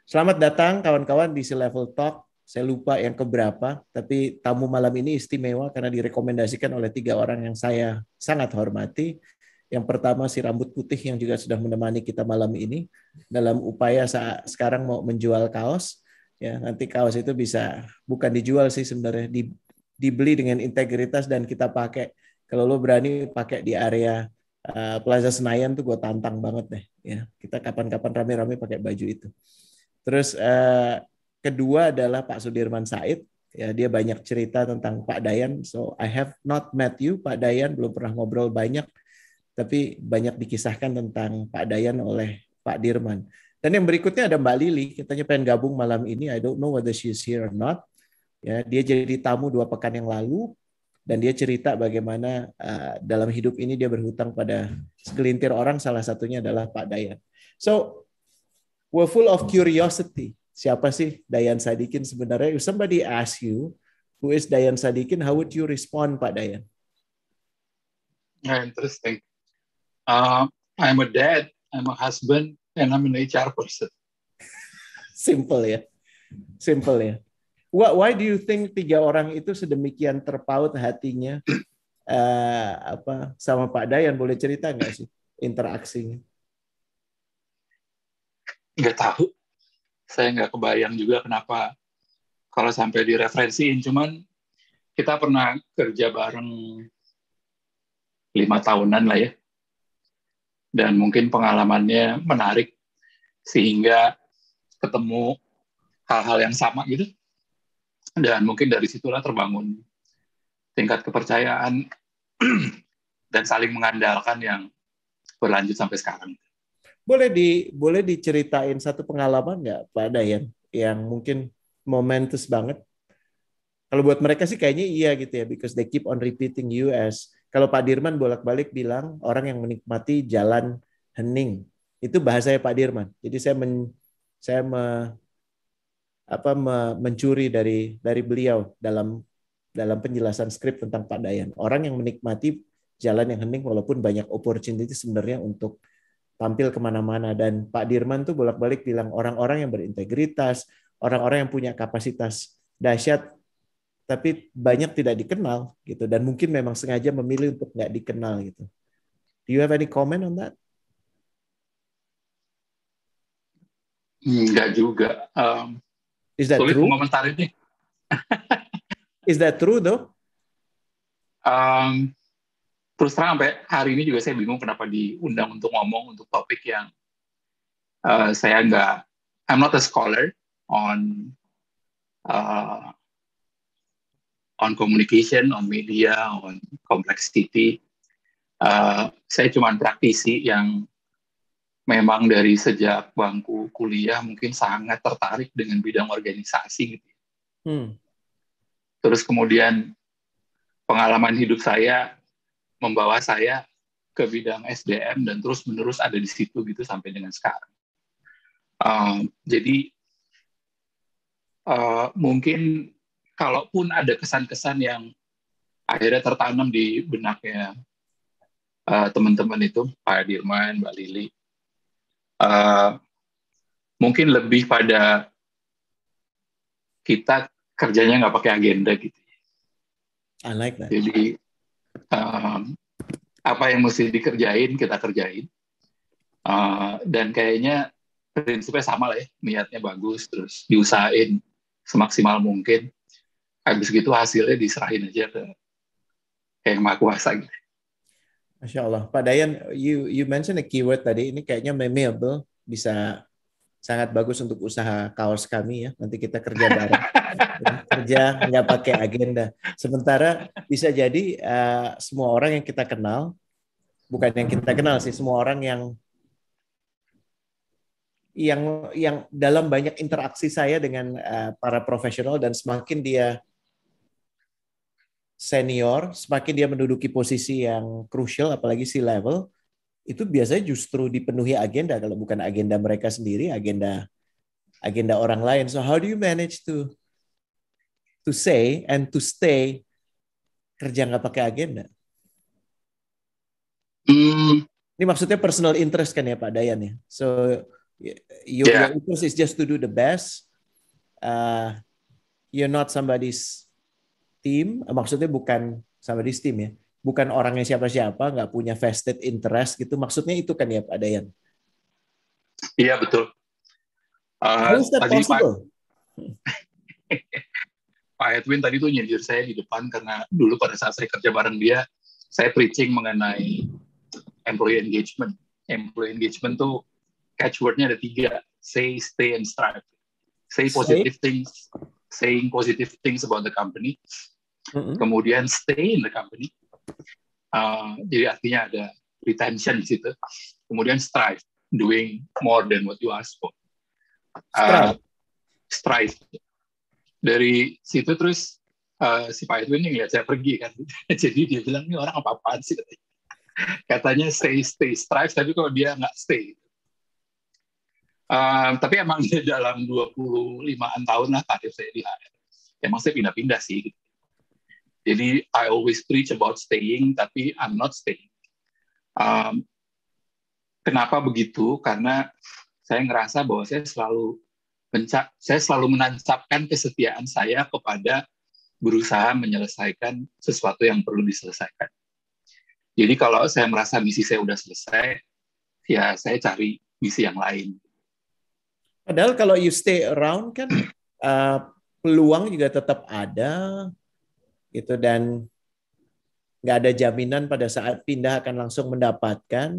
Selamat datang kawan-kawan di C-Level Talk. Saya lupa yang keberapa, tapi tamu malam ini istimewa karena direkomendasikan oleh 3 orang yang saya sangat hormati. Yang pertama si rambut putih yang juga sudah menemani kita malam ini dalam upaya saat sekarang mau menjual kaos. Ya, nanti kaos itu bisa bukan dijual sih sebenarnya, dibeli dengan integritas dan kita pakai. Kalau lo berani pakai di area Plaza Senayan tuh gue tantang banget deh. Ya, kita kapan-kapan rame-rame pakai baju itu. Terus kedua adalah Pak Sudirman Said. Ya, dia banyak cerita tentang Pak Dayan. So I have not met you, Pak Dayan. Belum pernah ngobrol banyak, tapi banyak dikisahkan tentang Pak Dayan oleh Pak Dirman. Dan yang berikutnya ada Mbak Lili. Katanya pengen gabung malam ini. I don't know whether she's here or not. Ya, dia jadi tamu 2 pekan yang lalu. Dan dia cerita bagaimana dalam hidup ini dia berhutang pada segelintir orang. Salah satunya adalah Pak Dayan. So we're full of curiosity. Siapa sih Dayan Sadikin sebenarnya? If somebody ask you, who is Dayan Sadikin, how would you respond, Pak Dayan? Yeah, interesting. I'm a dad, I'm a husband, and I'm an HR person. Simple ya. Simple ya. Why do you think 3 orang itu sedemikian terpaut hatinya sama Pak Dayan? Boleh cerita nggak sih interaksinya? Nggak tahu. Saya nggak kebayang juga kenapa kalau sampai direferensiin. Cuman kita pernah kerja bareng 5 tahunan lah ya. Dan mungkin pengalamannya menarik sehingga ketemu hal-hal yang sama gitu. Dan mungkin dari situlah terbangun tingkat kepercayaan dan saling mengandalkan yang berlanjut sampai sekarang. Boleh diceritain satu pengalaman nggak, Pak Dayan, yang mungkin momentous banget? Kalau buat mereka sih kayaknya iya gitu ya, because they keep on repeating you as. Kalau Pak Dirman bolak-balik bilang orang yang menikmati jalan hening. Itu bahasanya Pak Dirman. Jadi mencuri dari beliau dalam penjelasan skrip tentang Pak Dayan. Orang yang menikmati jalan yang hening walaupun banyak opportunity sebenarnya untuk tampil kemana-mana. Dan Pak Dirman tuh bolak-balik bilang orang-orang yang berintegritas, orang-orang yang punya kapasitas dahsyat, tapi banyak tidak dikenal gitu. Dan mungkin memang sengaja memilih untuk nggak dikenal gitu. Do you have any comment on that? Enggak juga. Is that Sulit true? mengomentari. Is that true though? Terus terang sampai hari ini juga saya bingung kenapa diundang untuk ngomong untuk topik yang saya nggak, I'm not a scholar on communication, on media, on complexity. Saya cuma praktisi yang memang dari sejak bangku kuliah mungkin sangat tertarik dengan bidang organisasi gitu. Terus kemudian pengalaman hidup saya membawa saya ke bidang SDM dan terus-menerus ada di situ gitu sampai dengan sekarang. Jadi mungkin kalaupun ada kesan-kesan yang akhirnya tertanam di benaknya teman-teman itu, Pak Dirman, Mbak Lili, mungkin lebih pada kita kerjanya nggak pakai agenda gitu. I like that. Jadi apa yang mesti dikerjain kita kerjain, dan kayaknya prinsipnya sama lah ya, niatnya bagus, terus diusahain semaksimal mungkin, habis gitu hasilnya diserahin aja ke yang Maha Kuasa gitu. Masya Allah. Pak Dayan, you mention a keyword tadi, ini kayaknya memeable, bisa sangat bagus untuk usaha kaos kami ya. Nanti kita kerja bareng. Kerja nggak pakai agenda. Sementara bisa jadi semua orang yang kita kenal, bukan yang kita kenal sih, semua orang yang dalam banyak interaksi saya dengan para profesional, dan semakin dia senior, semakin dia menduduki posisi yang krusial, apalagi C-level, itu biasanya justru dipenuhi agenda, kalau bukan agenda mereka sendiri, agenda orang lain. So how do you manage to say and to stay kerja nggak pakai agenda? Ini maksudnya personal interest kan ya Pak Dayan ya. So Your interest is just to do the best. You're not somebody's team. Maksudnya bukan somebody's team ya. Bukan orangnya siapa-siapa, nggak punya vested interest gitu. Maksudnya itu kan ya Pak Dayan? Iya, betul. How is that possible? Pak Edwin tadi tuh nyindir saya di depan karena dulu pada saat saya kerja bareng dia, saya preaching mengenai employee engagement. Employee engagement tuh catchword-nya ada 3. Say, stay, and strive. Say positive things, saying positive things about the company. Kemudian stay in the company. Jadi artinya ada retention di situ. Kemudian strive, doing more than what you ask for. Strive. Dari situ terus si Pak Edwin ngeliat saya pergi kan. Jadi dia bilang, ini orang apa-apaan sih? Katanya stay, strive, tapi kalau dia nggak stay. Tapi emang dalam 25-an tahun lah karir saya di HR. Emang saya pindah-pindah sih. Jadi I always preach about staying, tapi I'm not staying. Kenapa begitu? Karena saya ngerasa bahwa saya selalu menancapkan kesetiaan saya kepada berusaha menyelesaikan sesuatu yang perlu diselesaikan. Jadi kalau saya merasa misi saya udah selesai, ya saya cari misi yang lain. Padahal kalau you stay around kan peluang juga tetap ada, gitu, dan nggak ada jaminan pada saat pindah akan langsung mendapatkan.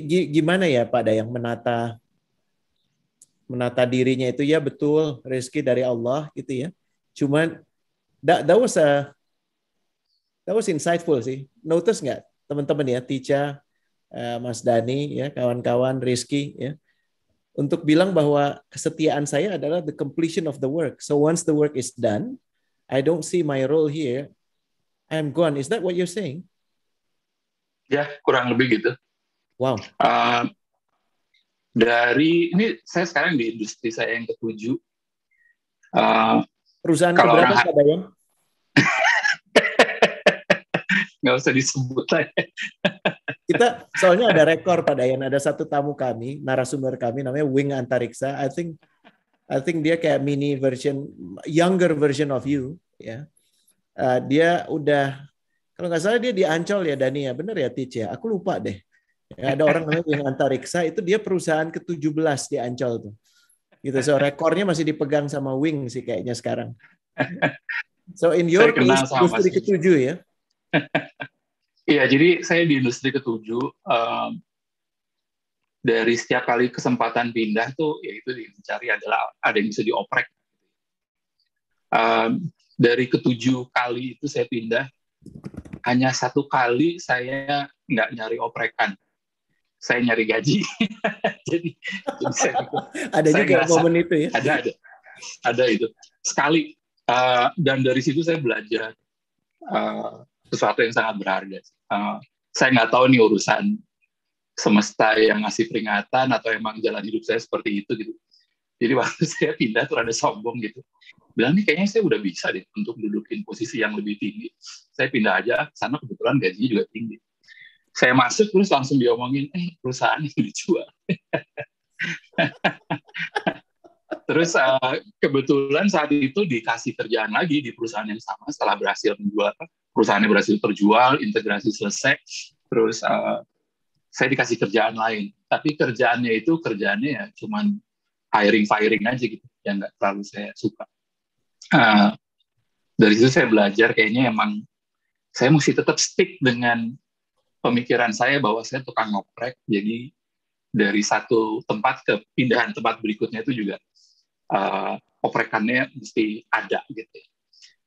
Gimana ya Pak Dayang menata dirinya itu? Ya betul, rezeki dari Allah gitu ya. Cuman that was insightful sih. Notice nggak teman-teman ya, Tica, Mas Dani ya, kawan-kawan, Rizky ya, untuk bilang bahwa kesetiaan saya adalah the completion of the work. So once the work is done, I don't see my role here, I'm gone. Is that what you're saying? Ya, kurang lebih gitu. Wow. Ini saya sekarang di industri saya yang ke-7. Perusahaan keberapa Pak Dayang? Nggak usah disebut lah. Kita soalnya ada rekor Pak Dayan, ada satu tamu kami, narasumber kami namanya Wing Antariksa. I think dia kayak mini version, younger version of you ya. Dia udah, kalau nggak salah dia di Ancol ya Dani ya, bener ya Tic ya? Aku lupa deh. Ya, ada orang namanya Wing Antariksa, itu dia perusahaan ke-17 di Ancol tuh. Gitu, so rekornya masih dipegang sama Wing sih kayaknya sekarang. So in your case, industri ke-7 ya? Iya, jadi saya di industri ke-7, dari setiap kali kesempatan pindah tuh, yaitu dicari adalah ada yang bisa dioprek. Dari ke-7 kali itu saya pindah, hanya 1 kali saya nggak nyari oprekan. Saya nyari gaji. jadi saya ada saya juga ngerasa, momen itu ya? Ada itu. Sekali. Dan dari situ saya belajar sesuatu yang sangat berharga. Saya nggak tahu nih urusan semesta yang ngasih peringatan atau emang jalan hidup saya seperti itu gitu. Jadi waktu saya pindah tuh ada sombong gitu. Bilang nih kayaknya saya udah bisa deh untuk dudukin posisi yang lebih tinggi. Saya pindah aja ke sana, kebetulan gajinya juga tinggi. Saya masuk terus langsung diomongin, perusahaan itu dijual. Terus kebetulan saat itu dikasih kerjaan lagi di perusahaan yang sama setelah berhasil menjual, perusahaannya berhasil terjual, integrasi selesai, terus saya dikasih kerjaan lain. Tapi kerjaannya ya cuman hiring aja gitu, yang nggak terlalu saya suka. Dari situ saya belajar kayaknya emang saya mesti tetap stick dengan pemikiran saya bahwa saya tukang ngoprek, jadi dari satu tempat ke pindahan tempat berikutnya itu juga oprekannya mesti ada gitu.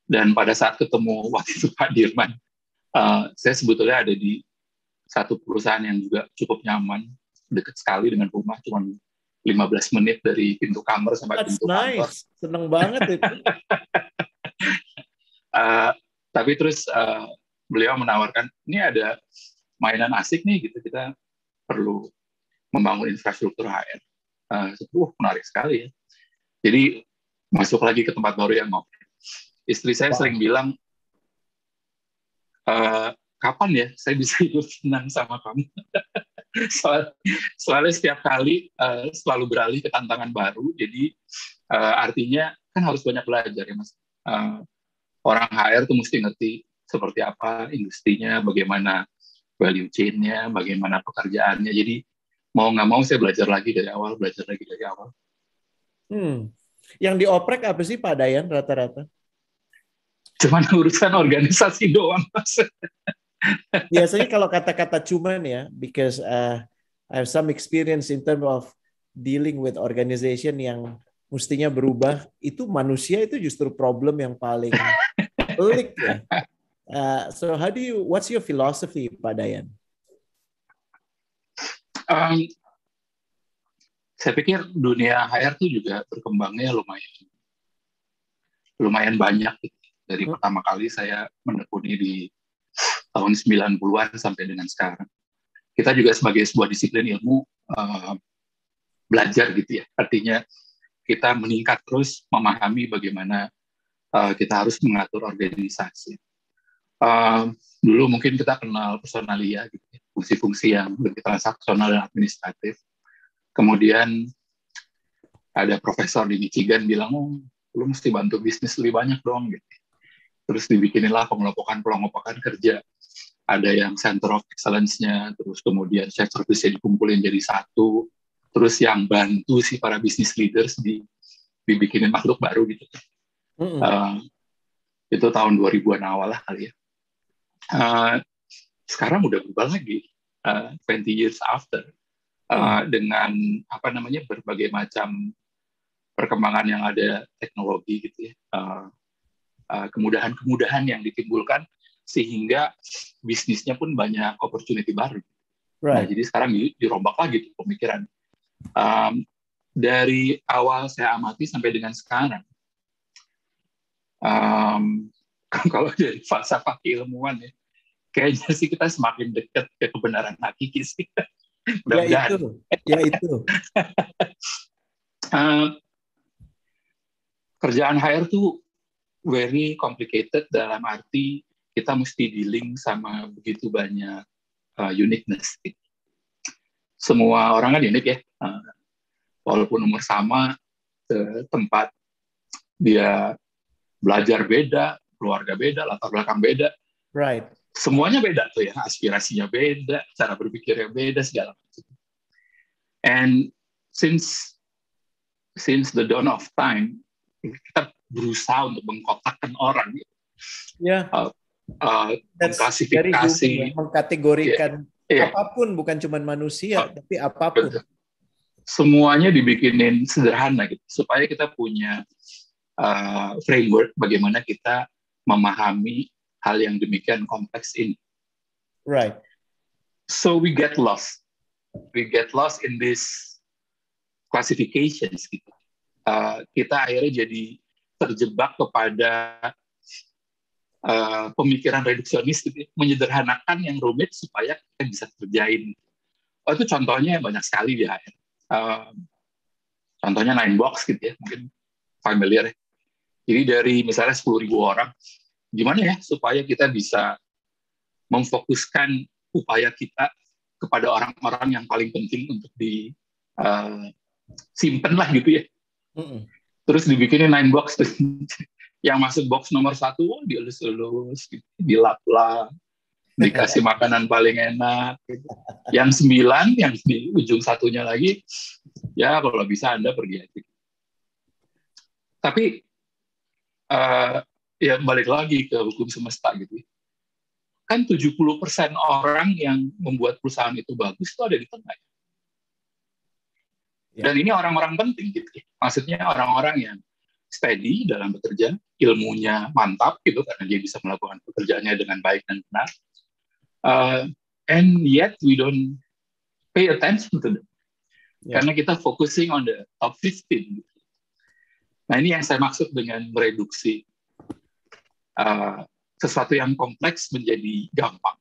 Dan pada saat ketemu waktu itu Pak Dirman, saya sebetulnya ada di satu perusahaan yang juga cukup nyaman, dekat sekali dengan rumah, cuma 15 menit dari pintu kamar sampai pintu kantor. Seneng banget itu. Tapi terus beliau menawarkan, ini ada mainan asik nih gitu, kita perlu membangun infrastruktur HR. Menarik sekali ya. Jadi masuk lagi ke tempat baru yang ngoprek. Istri saya sering bilang, kapan ya saya bisa hidup senang sama kamu? Soalnya setiap kali selalu beralih ke tantangan baru, jadi artinya kan harus banyak belajar ya Mas. Orang HR tuh mesti ngerti seperti apa industrinya, bagaimana value chain-nya, bagaimana pekerjaannya. Jadi mau nggak mau saya belajar lagi dari awal, belajar lagi dari awal. Yang dioprek apa sih Pak Dayan rata-rata? Cuman urusan organisasi doang, Mas. Biasanya kalau kata-kata cuman ya, because I have some experience in terms of dealing with organization yang mestinya berubah, itu manusia itu justru problem yang paling pelik ya. So what's your philosophy, Pak Dayan? Saya pikir dunia HR tuh juga berkembangnya lumayan banyak gitu. Dari pertama kali saya menekuni di tahun 90-an sampai dengan sekarang. Kita juga sebagai sebuah disiplin ilmu belajar gitu ya. Artinya kita meningkat terus memahami bagaimana kita harus mengatur organisasi. Dulu mungkin kita kenal personalia gitu ya, fungsi-fungsi yang lebih transaksional dan administratif. Kemudian ada profesor di Michigan bilang, lu mesti bantu bisnis lebih banyak dong gitu. Terus dibikinilah pengelompokan kerja. Ada yang center of excellence-nya, terus kemudian shared service-nya dikumpulin jadi satu, terus yang bantu si para business leaders dibikinin makhluk baru gitu. Itu tahun 2000-an awal lah kali ya. Sekarang udah berubah lagi, 20 years after, dengan berbagai macam perkembangan yang ada teknologi gitu ya, kemudahan-kemudahan yang ditimbulkan sehingga bisnisnya pun banyak opportunity baru. Right. Nah, jadi sekarang dirombak lagi tuh pemikiran. Dari awal saya amati sampai dengan sekarang, kalau dari falsafah keilmuan ya, kayaknya sih kita semakin dekat ke kebenaran hakiki sih. Ya itu. Kerjaan HR tuh very complicated dalam arti kita mesti dealing sama begitu banyak uniqueness. Semua orang kan unik ya, walaupun umur sama, tempat dia belajar beda, keluarga beda, latar belakang beda. Right. Semuanya beda tuh ya, aspirasinya beda, cara berpikirnya beda, segala macam. And since the dawn of time, kita berusaha untuk mengkotakkan orang. Ya. Mengklasifikasi, mengkategorikan apapun, bukan cuma manusia, tapi apapun. Betul. Semuanya dibikinin sederhana gitu, supaya kita punya framework bagaimana kita memahami hal yang demikian kompleks ini. Right. So we get lost in this classifications gitu. Kita akhirnya jadi terjebak kepada pemikiran reduksionis gitu, menyederhanakan yang rumit supaya kita bisa kerjain. Itu contohnya banyak sekali di HR. Contohnya 9box gitu ya, mungkin familiar ya. Jadi dari misalnya 10.000 orang, gimana ya supaya kita bisa memfokuskan upaya kita kepada orang-orang yang paling penting untuk disimpan lah gitu ya. Terus dibikinin 9box yang masuk box nomor 1 dielus-elus, dilap-lap, dikasih makanan paling enak. Gitu. Yang 9, yang di ujung satunya lagi, ya kalau bisa Anda pergi aja. Tapi ya balik lagi ke hukum semesta gitu. Kan 70% orang yang membuat perusahaan itu bagus itu ada di tengah. Dan ini orang-orang penting gitu. Maksudnya orang-orang yang steady dalam bekerja, ilmunya mantap gitu karena dia bisa melakukan pekerjaannya dengan baik dan benar. And yet we don't pay attention to them. Karena kita focusing on the top 15. Nah, ini yang saya maksud dengan mereduksi sesuatu yang kompleks menjadi gampang.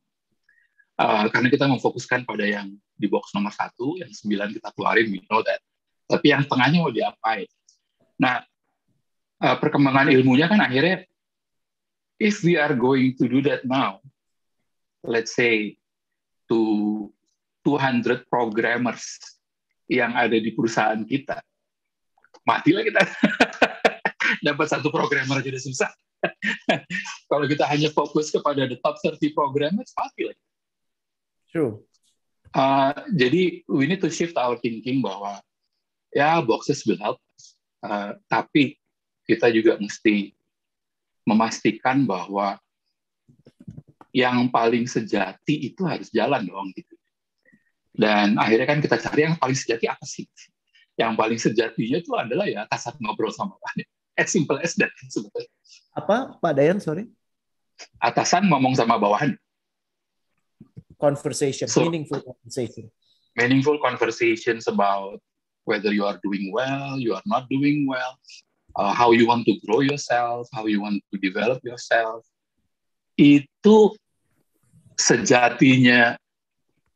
Karena kita memfokuskan pada yang di box nomor 1, yang 9 kita keluarin, we know that. Tapi yang tengahnya mau diapain? Nah, perkembangan ilmunya kan akhirnya, if we are going to do that now, let's say to 200 programmers yang ada di perusahaan kita, matilah kita. Dapat satu programmer aja udah susah. Kalau kita hanya fokus kepada the top 30 programmers, matilah. True. Jadi we need to shift our thinking bahwa ya boxes will help us. Tapi kita juga mesti memastikan bahwa yang paling sejati itu harus jalan dong gitu. Dan akhirnya kan kita cari yang paling sejati apa sih? Yang paling sejatinya itu adalah ya atasan ngobrol sama bawahan. As simple as that sebetulnya. Apa Pak Dayan, sorry? Atasan ngomong sama bawahan. Conversation, meaningful conversation. Meaningful conversations about whether you are doing well, you are not doing well, how you want to grow yourself, how you want to develop yourself. Itu sejatinya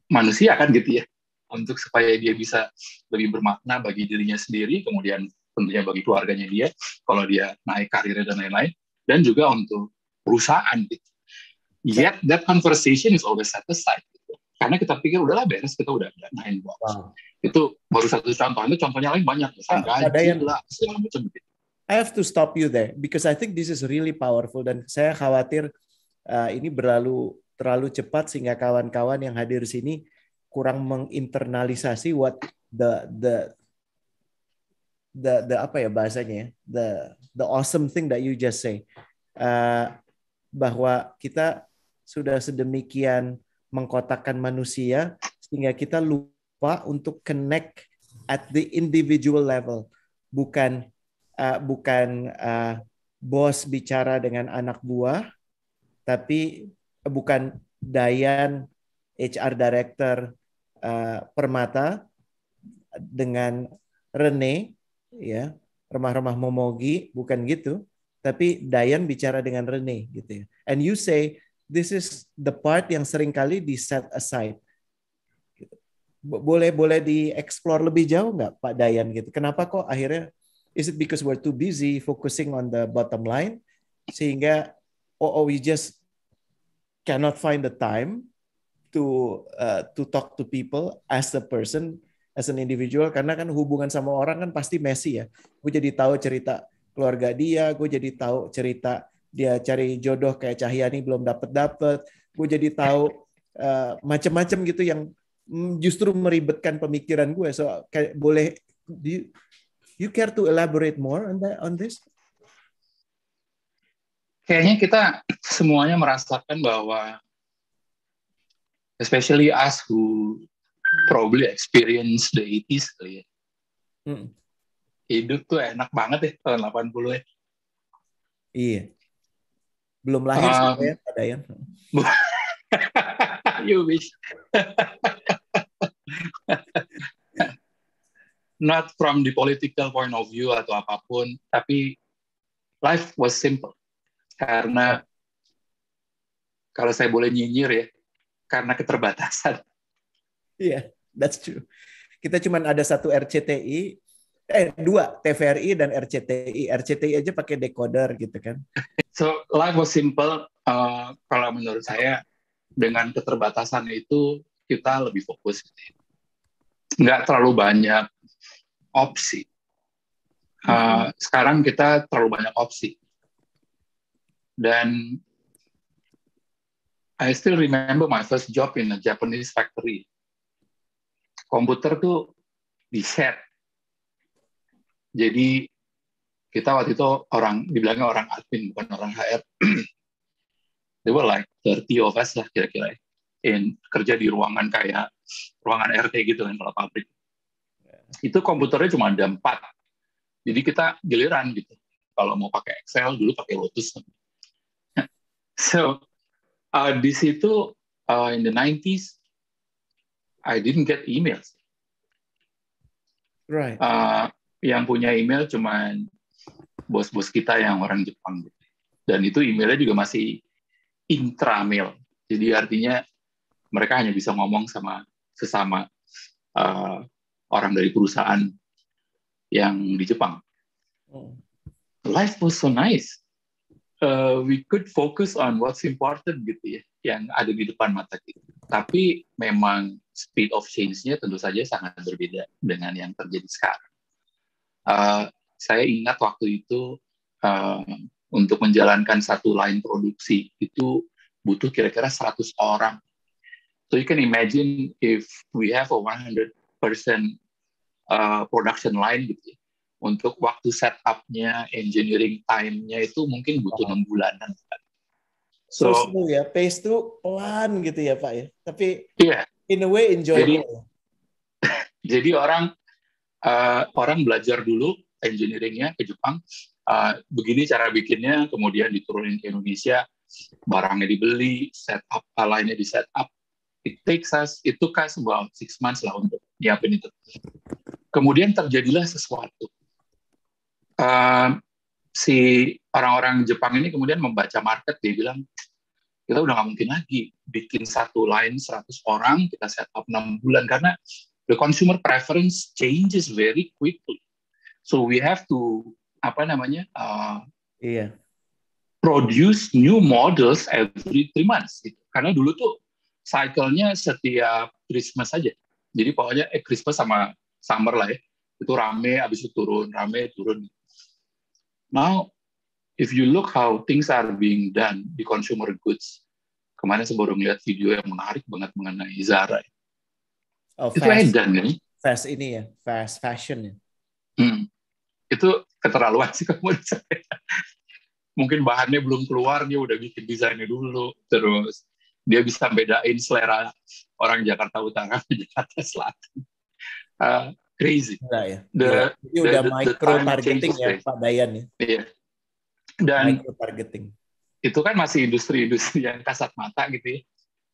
manusia kan gitu ya. Untuk supaya dia bisa lebih bermakna bagi dirinya sendiri, kemudian tentunya bagi keluarganya dia, kalau dia naik karirnya dan lain-lain, dan juga untuk perusahaan gitu. Yet that conversation is always set aside. Gitu. Karena kita pikir udahlah beres, kita udah main box. Wow. Itu baru satu contoh. Itu contohnya lain banyak. Gaji lah, segala macam gitu. I have to stop you there because I think this is really powerful dan saya khawatir ini terlalu cepat sehingga kawan-kawan yang hadir di sini kurang menginternalisasi what the apa ya bahasanya ya, the awesome thing that you just say, bahwa kita sudah sedemikian mengkotakkan manusia sehingga kita lupa untuk connect at the individual level, bukan bos bicara dengan anak buah, tapi bukan Dayan HR Director Permata dengan Rene ya Remah-Remah Momogi, bukan gitu, tapi Dayan bicara dengan Rene gitu ya. And you say this is the part yang sering kali di set aside. Boleh dieksplor lebih jauh nggak Pak Dayan gitu? Kenapa kok akhirnya, is it because we're too busy focusing on the bottom line sehingga we just cannot find the time to talk to people as a person, as an individual, karena kan hubungan sama orang kan pasti messy ya. Gue jadi tahu cerita keluarga dia, gue jadi tahu cerita dia cari jodoh kayak Cahyani belum dapet, gue jadi tahu macam-macam gitu yang justru meribetkan pemikiran gue. So boleh you care to elaborate more on this? Kayaknya kita semuanya merasakan bahwa especially us who probably experience the 80s kali ya. Hidup tuh enak banget ya tahun 80 ya. Iya. Belum lahir sih ya, Pak Dayan. You wish. Not from the political point of view atau apapun, tapi life was simple. Karena kalau saya boleh nyinyir ya, karena keterbatasan. Iya, that's true. Kita cuma ada satu RCTI, dua TVRI dan RCTI. RCTI aja pakai decoder gitu kan. So life was simple. Kalau menurut saya dengan keterbatasan itu kita lebih fokus. Nggak terlalu banyak opsi. Sekarang kita terlalu banyak opsi. Dan I still remember my first job in a Japanese factory. Komputer tuh di-share. Jadi kita waktu itu dibilangnya orang admin, bukan orang HR. They were like 30 of us lah kira-kira. Kerja di ruangan kayak ruangan RT gitu kan kalau pabrik. Itu komputernya cuma ada 4. Jadi kita giliran gitu. Kalau mau pakai Excel, dulu pakai Lotus. So, di situ, in the 90s, I didn't get emails. Right. Yang punya email cuma bos-bos kita yang orang Jepang. Dan itu emailnya juga masih intramail. Jadi artinya mereka hanya bisa ngomong sama sesama orang dari perusahaan yang di Jepang. Life was so nice. We could focus on what's important gitu ya, yang ada di depan mata kita. Tapi memang speed of change-nya tentu saja sangat berbeda dengan yang terjadi sekarang. Saya ingat waktu itu untuk menjalankan satu line produksi itu butuh kira-kira 100 orang. So you can imagine if we have a 100% production line gitu ya, untuk waktu setup-nya, engineering time-nya itu mungkin butuh 6 bulanan. So slow ya, pace tuh pelan gitu ya Pak ya. Tapi in a way enjoyable. Jadi orang belajar dulu engineering-nya ke Jepang, begini cara bikinnya, kemudian diturunin ke Indonesia, barangnya dibeli, setup lainnya di setup. It takes us, itu kan about 6 months lah untuk nyiapin itu. Kemudian terjadilah sesuatu. Si orang-orang Jepang ini kemudian membaca market, dia bilang, kita udah nggak mungkin lagi bikin satu line 100 orang, kita set up 6 bulan, karena the consumer preference changes very quickly. So we have to, produce new models every 3 months. Gitu. Karena dulu tuh cycle-nya setiap Christmas saja. Jadi pokoknya Christmas sama summer lah ya, itu rame, habis itu turun, rame, turun. Now, if you look how things are being done di consumer goods, kemarin saya baru ngeliat video yang menarik banget mengenai Zara. Itu edan kan? Fast ini ya, fast fashion ya. Itu keterlaluan sih kamu. Mungkin bahannya belum keluar, dia udah bikin desainnya dulu. Terus dia bisa bedain selera orang Jakarta Utara dan Jakarta Selatan. Crazy. Ya. Jadi udah micro targeting ya Pak Dayan ya. Iya. Dan micro targeting. Itu kan masih industri-industri yang kasat mata gitu ya.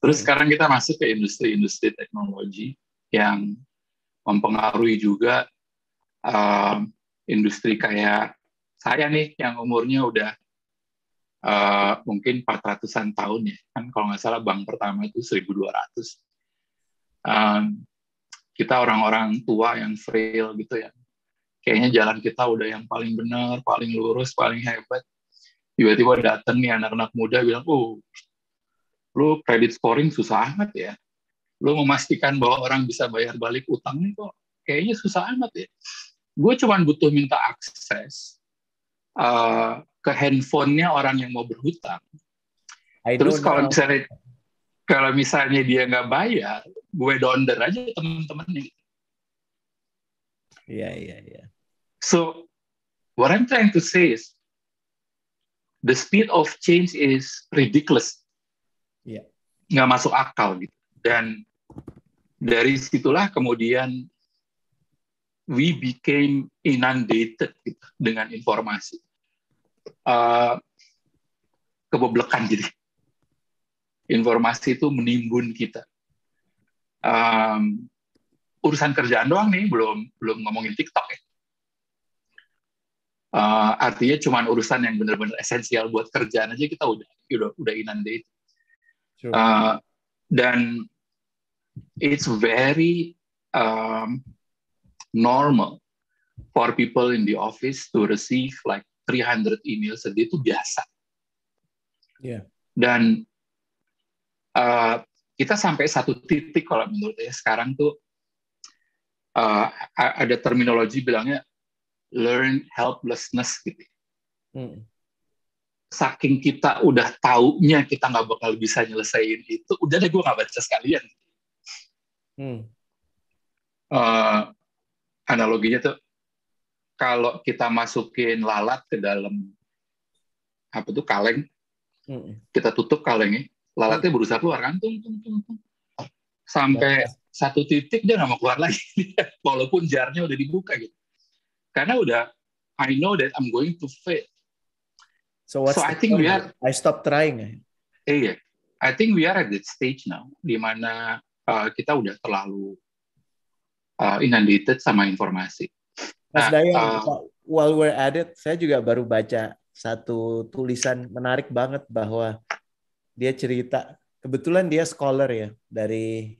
Terus sekarang kita masuk ke industri-industri teknologi yang mempengaruhi juga industri kayak saya nih yang umurnya udah mungkin 400-an tahun ya. Kan kalau nggak salah bank pertama itu 1200. Kita orang-orang tua yang frail gitu ya. Kayaknya jalan kita udah yang paling benar, paling lurus, paling hebat. Tiba-tiba datang nih anak-anak muda bilang, lu credit scoring susah amat ya. Lu memastikan bahwa orang bisa bayar balik utang nih kok kayaknya susah amat ya. Gue cuma butuh minta akses ke handphonenya orang yang mau berhutang. Terus kalau misalnya dia nggak bayar, gue donder aja teman-temannya. Iya. So, what I'm trying to say is, the speed of change is ridiculous. Yeah. Nggak masuk akal gitu. Dan dari situlah kemudian we became inundated gitu, dengan informasi. Kebeblekan jadi. Informasi itu menimbun kita. Urusan kerjaan doang nih, belum ngomongin TikTok ya. Artinya cuma urusan yang benar-benar esensial buat kerjaan aja kita udah inundated. Sure. Dan it's very normal for people in the office to receive like 300 emails a day, itu biasa. Yeah. Dan kita sampai satu titik kalau menurut saya sekarang tuh ada terminologi bilangnya learn helplessness gitu. Saking kita udah taunya kita nggak bakal bisa nyelesain itu, udah deh gue nggak baca sekalian. Analoginya tuh kalau kita masukin lalat ke dalam kaleng, kita tutup kalengnya, lalatnya berusaha keluar kan, sampai satu titik dia nggak mau keluar lagi, walaupun jarnya udah dibuka gitu. Karena udah, I know that I'm going to fail. So I think I stop trying. Iya, I think we are at that stage now, di mana kita udah terlalu inundated sama informasi. Mas Dayan, while we're at it, saya juga baru baca satu tulisan menarik banget bahwa dia cerita, kebetulan dia scholar ya dari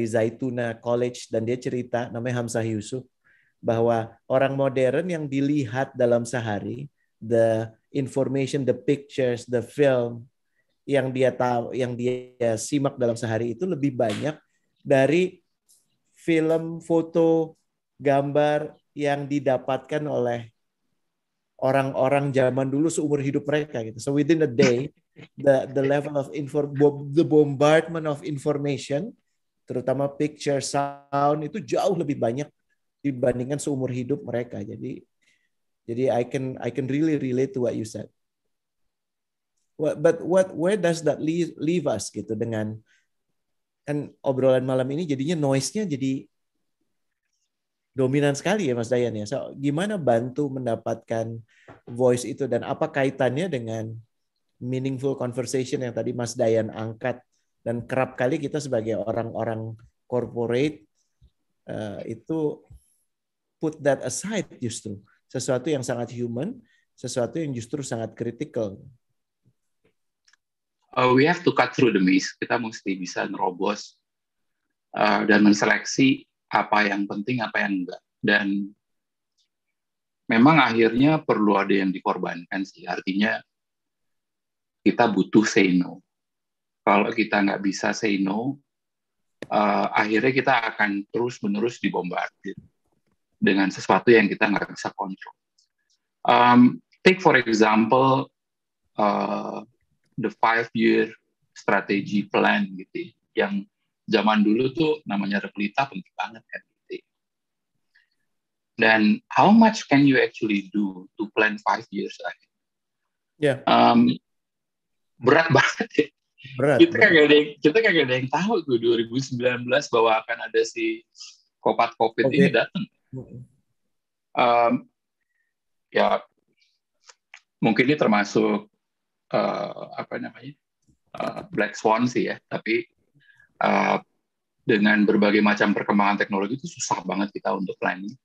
Zaytuna College, dan dia cerita, namanya Hamzah Yusuf, bahwa orang modern yang dilihat dalam sehari, the information, the pictures, the film, yang dia tahu, yang dia simak dalam sehari itu lebih banyak dari film, foto, gambar yang didapatkan oleh orang-orang zaman dulu seumur hidup mereka gitu. So within a day, the level of the bombardment of information, terutama picture, sound itu jauh lebih banyak dibandingkan seumur hidup mereka. Jadi I can really relate to what you said. But where does that leave us gitu dengan kan obrolan malam ini jadinya noise-nya jadi dominan sekali ya Mas Dayan ya. So, gimana bantu mendapatkan voice itu dan apa kaitannya dengan meaningful conversation yang tadi Mas Dayan angkat dan kerap kali kita sebagai orang-orang corporate itu put that aside justru. Sesuatu yang sangat human, sesuatu yang justru sangat critical. We have to cut through the maze. Kita mesti bisa nerobos dan menseleksi apa yang penting, apa yang enggak. Dan memang akhirnya perlu ada yang dikorbankan sih. Artinya kita butuh say no. Kalau kita nggak bisa say no, akhirnya kita akan terus-menerus dibombardir dengan sesuatu yang kita nggak bisa kontrol. Take for example, the 5-year strategy plan gitu, yang zaman dulu tuh namanya Replita penting banget kan. Dan how much can you actually do to plan 5 years ahead? Yeah. Berat banget ya. Berat. Kita kagak ada yang tahu tuh 2019 bahwa akan ada si COVID ini datang. Ya mungkin ini termasuk black swan sih ya, tapi dengan berbagai macam perkembangan teknologi itu susah banget kita untuk planning.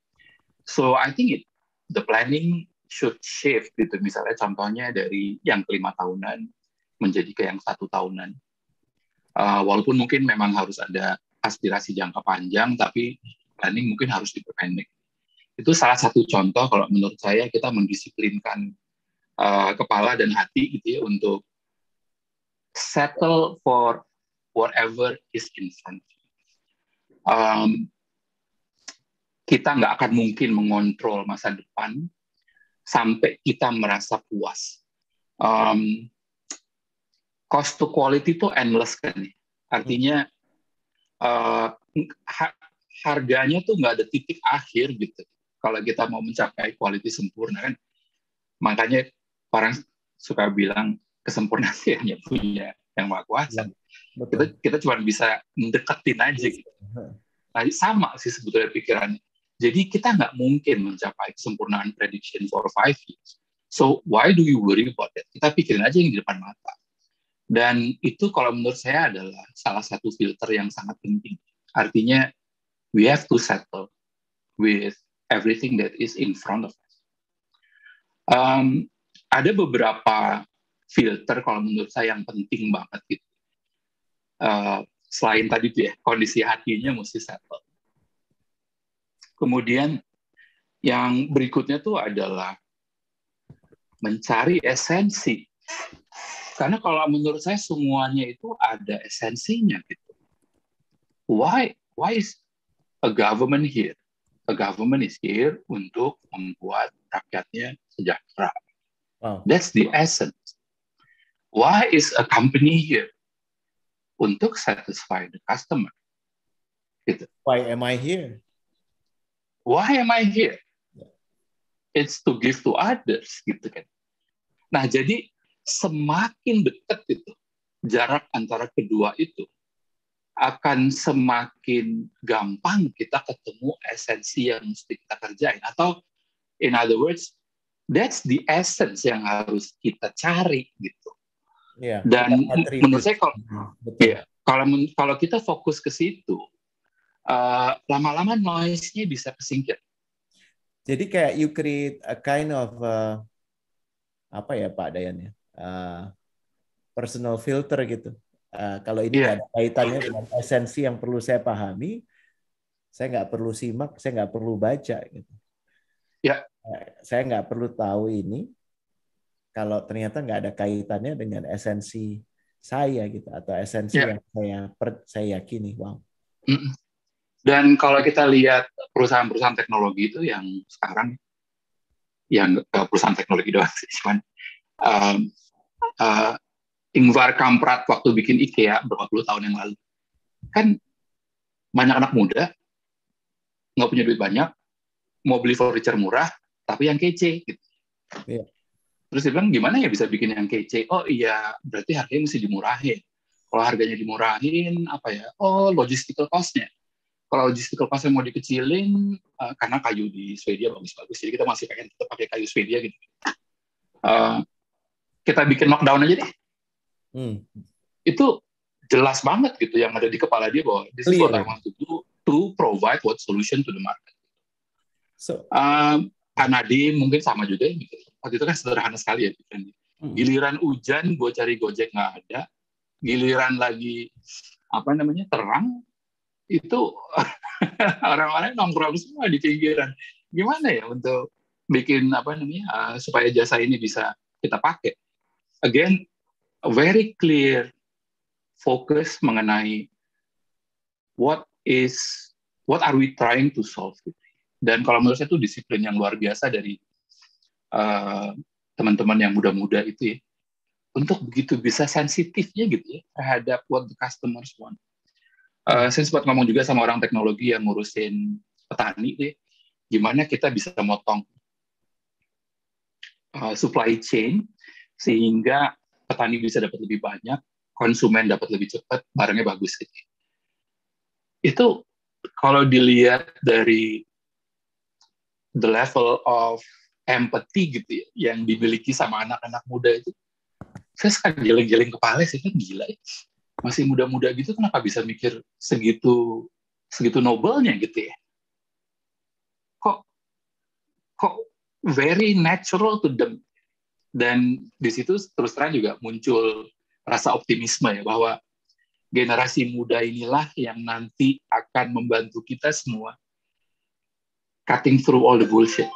So I think the planning should shift gitu. Misalnya contohnya dari yang ke 5 tahunan menjadi ke yang 1 tahunan. Walaupun mungkin memang harus ada aspirasi jangka panjang, tapi planning mungkin harus diperpendek. Itu salah satu contoh kalau menurut saya kita mendisiplinkan kepala dan hati gitu ya untuk settle for whatever is in front. Kita nggak akan mungkin mengontrol masa depan sampai kita merasa puas. Cost to quality itu endless kan. Artinya harganya tuh nggak ada titik akhir gitu. Kalau kita mau mencapai quality sempurna kan, makanya orang suka bilang kesempurnaan hanya punya yang Maha Kuasa. Kita cuma bisa mendeketin aja gitu. Nah, sama sih sebetulnya pikirannya. Jadi kita nggak mungkin mencapai kesempurnaan prediction for 5 years. So why do you worry about that? Kita pikirin aja yang di depan mata. Dan itu kalau menurut saya adalah salah satu filter yang sangat penting. Artinya we have to settle with everything that is in front of us. Ada beberapa filter kalau menurut saya yang penting banget gitu. Selain tadi tuh ya, kondisi hatinya mesti settle. Kemudian yang berikutnya tuh adalah mencari esensi. Karena kalau menurut saya semuanya itu ada esensinya gitu. Why is a government here? A government is here untuk membuat rakyatnya sejahtera. Wow. That's the essence. Why is a company here? Untuk satisfy the customer. Gitu. Why am I here? Why am I here? It's to give to others, gitu kan. Nah, jadi semakin dekat itu jarak antara kedua itu, akan semakin gampang kita ketemu esensi yang mesti kita kerjain. Atau, in other words, that's the essence yang harus kita cari, gitu. Yeah, dan menurut saya kalau kita fokus ke situ, lama-lama noise-nya bisa kesingkir. Jadi kayak you create a kind of apa ya Pak Dayan ya, personal filter gitu. Kalau ini nggak ada kaitannya dengan esensi yang perlu saya pahami, saya nggak perlu simak, saya nggak perlu baca gitu. Saya nggak perlu tahu ini kalau ternyata nggak ada kaitannya dengan esensi saya gitu atau esensi Ya. yang saya yakini. Wow. Dan kalau kita lihat perusahaan-perusahaan teknologi itu yang sekarang, yang perusahaan teknologi doang sih, cuman uh, Ingvar Kamprad waktu bikin IKEA berapa puluh tahun yang lalu, kan banyak anak muda nggak punya duit banyak, mau beli furniture murah, tapi yang kece. Gitu. Yeah. Terus dia bilang, gimana ya bisa bikin yang kece? Oh iya, berarti harganya mesti dimurahin. Kalau harganya dimurahin, apa ya? Oh, logistical cost-nya. Kalau logistical cost-nya mau dikecilin, karena kayu di Swedia bagus-bagus, jadi kita masih pengen tetap pakai kayu Swedia gitu. Kita bikin lockdown aja deh. Itu jelas banget gitu yang ada di kepala dia bahwa this is what I want to do to provide what solution to the market. Nadiem mungkin sama juga gitu. Waktu itu kan sederhana sekali ya. Giliran hujan gue cari Gojek nggak ada, giliran lagi terang itu orang-orang nongkrong semua di pinggiran. Gimana ya untuk bikin supaya jasa ini bisa kita pakai? Again, a very clear focus mengenai what are we trying to solve. Dan kalau menurut saya itu disiplin yang luar biasa dari teman-teman yang muda-muda itu ya, untuk begitu bisa sensitifnya gitu ya terhadap what the customers want. Saya sempat ngomong juga sama orang teknologi yang ngurusin petani deh, gimana kita bisa motong supply chain sehingga petani bisa dapat lebih banyak, konsumen dapat lebih cepat, barangnya bagus gitu. Itu kalau dilihat dari the level of empathy gitu ya, yang dimiliki sama anak-anak muda itu, saya sekarang geleng-geleng kepala sih, kan gila ya. Masih muda-muda gitu kenapa bisa mikir segitu nobelnya gitu ya. Kok very natural to them. Dan di situ terus terang juga muncul rasa optimisme ya, bahwa generasi muda inilah yang nanti akan membantu kita semua cutting through all the bullshit.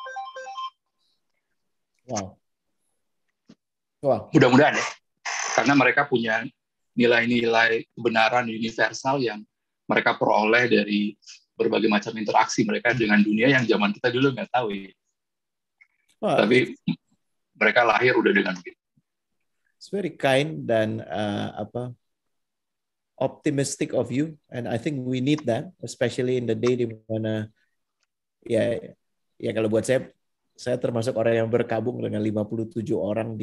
Wow. Mudah-mudahan ya, karena mereka punya nilai-nilai kebenaran universal yang mereka peroleh dari berbagai macam interaksi mereka dengan dunia yang zaman kita dulu nggak tahu ya. Tapi mereka lahir udah dengan gitu. It's very kind dan optimistic of you, and I think we need that, especially in the day di mana ya kalau buat saya termasuk orang yang berkabung dengan 57 orang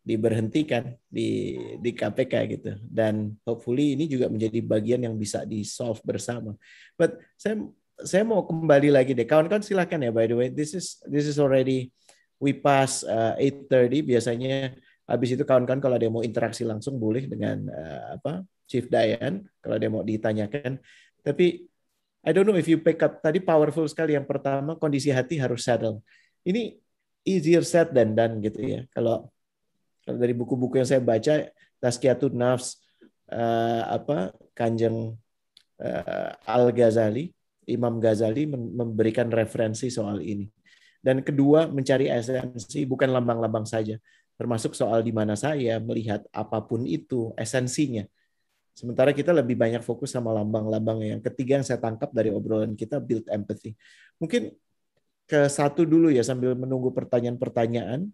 diberhentikan di KPK gitu, dan hopefully ini juga menjadi bagian yang bisa di solve bersama. But saya mau kembali lagi deh, kawan-kawan silakan ya. By the way, this is already we pass 8:30. Biasanya habis itu kawan-kawan kalau ada yang mau interaksi langsung boleh dengan Chief Dayan kalau ada yang mau ditanyakan. Tapi I don't know if you pick up tadi powerful sekali. Yang pertama, kondisi hati harus settle. Ini easier said than done gitu ya. Kalau dari buku-buku yang saya baca, Tazkiyatun Nafs, Kanjeng Al-Ghazali, Imam Ghazali memberikan referensi soal ini. Dan kedua, mencari esensi bukan lambang-lambang saja, termasuk soal di mana saya melihat apapun itu esensinya. Sementara kita lebih banyak fokus sama lambang-lambang. Yang ketiga yang saya tangkap dari obrolan kita, build empathy. Mungkin ke satu dulu ya, sambil menunggu pertanyaan-pertanyaan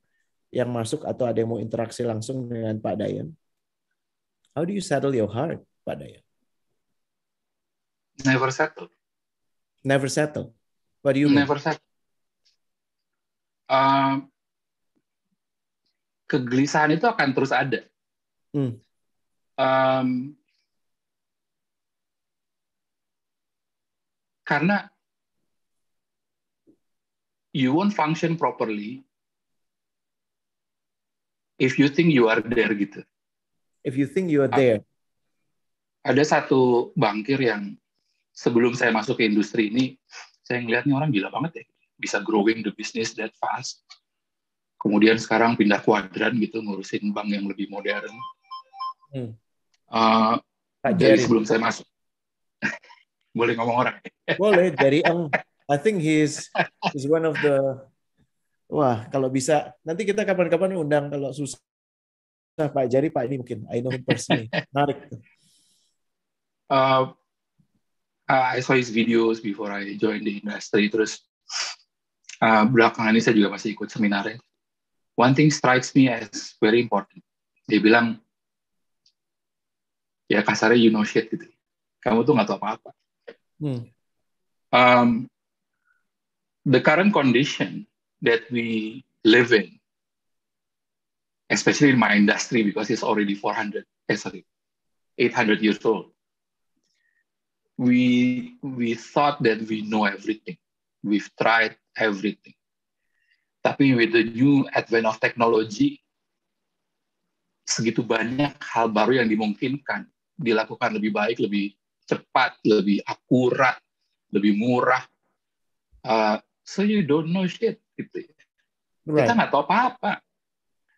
yang masuk atau ada yang mau interaksi langsung dengan Pak Dayan. How do you settle your heart, Pak Dayan? Never settle. Never settle. What do you mean? Never settle. Kegelisahan itu akan terus ada. Karena you won't function properly if you think you are there gitu. If you think you are there. Ada satu bankir yang sebelum saya masuk ke industri ini, saya ngeliatnya orang gila banget ya, bisa growing the business that fast. Kemudian sekarang pindah kuadran gitu, ngurusin bank yang lebih modern. Dari sebelum saya masuk. Boleh ngomong orang? Boleh, dari I think he's one of the, wah kalau bisa, nanti kita kapan-kapan undang kalau susah susah Pak Jari, Pak ini mungkin I know him personally. Menarik. I saw his videos before I joined the industry. Terus belakangan ini saya juga masih ikut seminarnya. One thing strikes me as very important. Dia bilang, ya kasarnya you know shit gitu. Kamu tuh nggak tahu apa-apa. The current condition that we live in, especially in my industry because it's already 800 years old. We thought that we know everything. We've tried everything. Tapi with the new advent of technology, segitu banyak hal baru yang dimungkinkan dilakukan lebih baik, lebih cepat, lebih akurat, lebih murah. So you don't know shit. Gitu. Right. Kita nggak tahu apa-apa.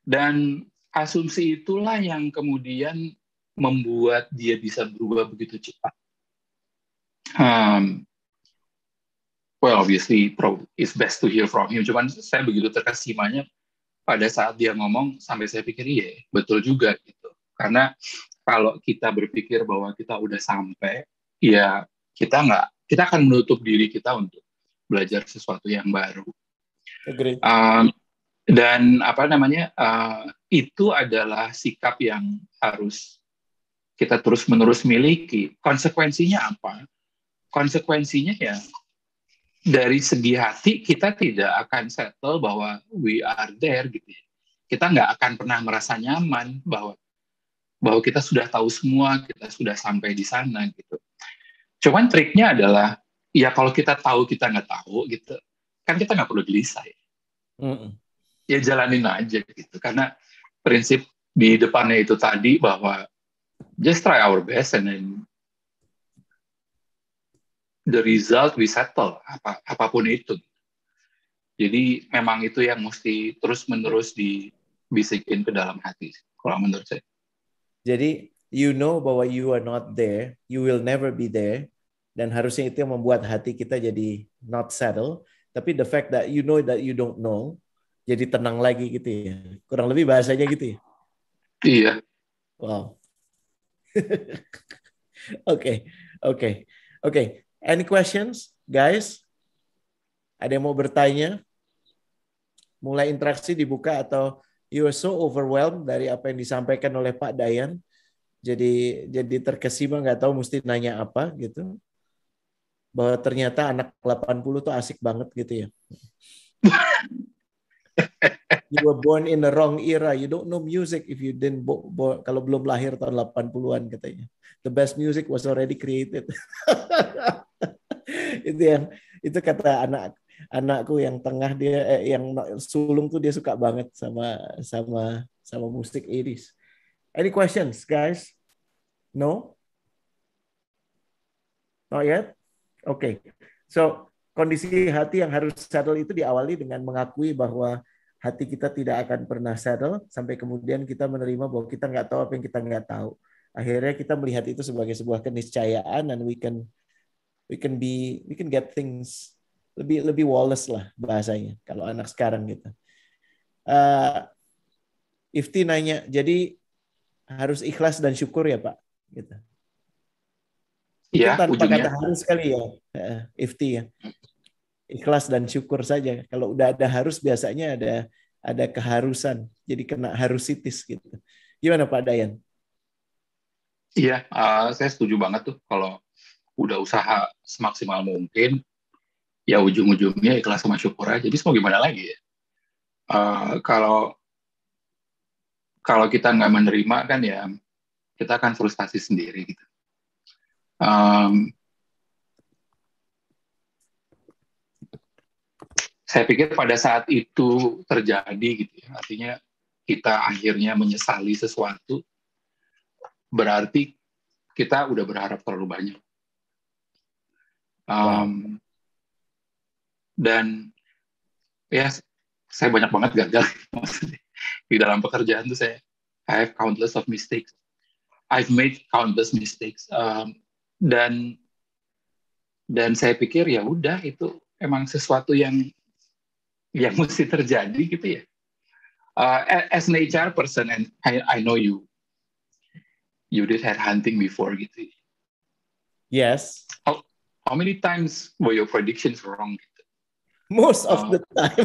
Dan asumsi itulah yang kemudian membuat dia bisa berubah begitu cepat. Well, obviously, it's best to hear from him. Cuman saya begitu terkesimanya pada saat dia ngomong, sampai saya pikir, iya, betul juga gitu. Karena kalau kita berpikir bahwa kita udah sampai, ya kita akan menutup diri kita untuk belajar sesuatu yang baru. Agree. Dan itu adalah sikap yang harus kita terus-menerus miliki. Konsekuensinya apa? Konsekuensinya ya, dari segi hati kita tidak akan settle bahwa we are there gitu ya. Kita nggak akan pernah merasa nyaman bahwa kita sudah tahu semua, kita sudah sampai di sana gitu. Cuman triknya adalah ya kalau kita tahu kita nggak tahu gitu, kan kita nggak perlu gelisah ya. Ya jalanin aja gitu. Karena prinsip di depannya itu tadi bahwa just try our best and then the result we settle, apapun itu. Jadi memang itu yang mesti terus-menerus dibisikin ke dalam hati, kalau menurut saya. Jadi, you know bahwa you are not there, you will never be there, dan harusnya itu yang membuat hati kita jadi not settle, tapi the fact that you know that you don't know, jadi tenang lagi gitu ya. Kurang lebih bahasanya gitu ya? Iya. Wow. Oke. Any questions, guys? Ada yang mau bertanya? Mulai interaksi dibuka atau you are so overwhelmed dari apa yang disampaikan oleh Pak Dayan, jadi terkesima nggak tahu mesti nanya apa gitu. Bahwa ternyata anak 80 tuh asik banget gitu ya. You were born in the wrong era. You don't know music if you didn't kalau belum lahir tahun 80-an katanya. The best music was already created. itu kata anakku yang tengah, dia yang sulung tuh, dia suka banget sama musik 80s. Any questions, guys? No? Not yet? Okay. So, kondisi hati yang harus settle itu diawali dengan mengakui bahwa hati kita tidak akan pernah settle sampai kemudian kita menerima bahwa kita nggak tahu apa yang kita nggak tahu. Akhirnya kita melihat itu sebagai sebuah keniscayaan, dan we can get things lebih Wallace lah bahasanya kalau anak sekarang gitu. Ifti nanya, jadi harus ikhlas dan syukur ya Pak? Gitu. Iya, tanpa ujungnya. kata harus kali ya, Ifti ya. Ikhlas dan syukur saja. Kalau udah ada harus, biasanya ada keharusan, jadi kena harusitis gitu. Gimana Pak Dayan? Iya, saya setuju banget tuh kalau udah usaha semaksimal mungkin, ya ujung-ujungnya ikhlas sama syukur aja. Jadi mau gimana lagi ya? Kalau kita nggak menerima kan ya kita akan frustasi sendiri gitu. Saya pikir pada saat itu terjadi gitu ya, artinya kita akhirnya menyesali sesuatu, berarti kita udah berharap terlalu banyak. Dan ya saya banyak banget gagal di dalam pekerjaan tuh. I have countless of mistakes. I've made countless mistakes. Dan saya pikir ya udah, itu emang sesuatu yang mesti terjadi gitu ya. As an HR person, and I know you did headhunting before gitu. Yes. How many times were your predictions wrong? Most of the time.